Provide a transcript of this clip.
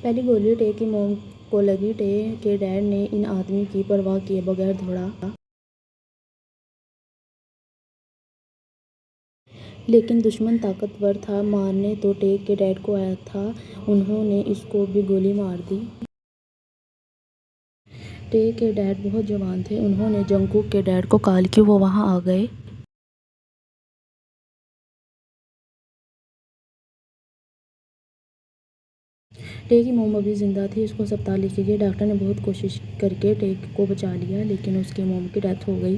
पहली गोली टे की मोम को लगी। टे के डैड ने इन आदमी की परवाह किए बगैर दौड़ा, लेकिन दुश्मन ताकतवर था। मारने तो टे के डैड को आया था, उन्होंने इसको भी गोली मार दी। टे के डैड बहुत जवान थे, उन्होंने जंगकुक के डैड को कॉल की, वो वहां आ गए। टे की मोम अभी जिंदा थी, उसको अस्पताल लेके गए। डॉक्टर ने बहुत कोशिश करके टे को बचा लिया, लेकिन उसके मोम की डेथ हो गई।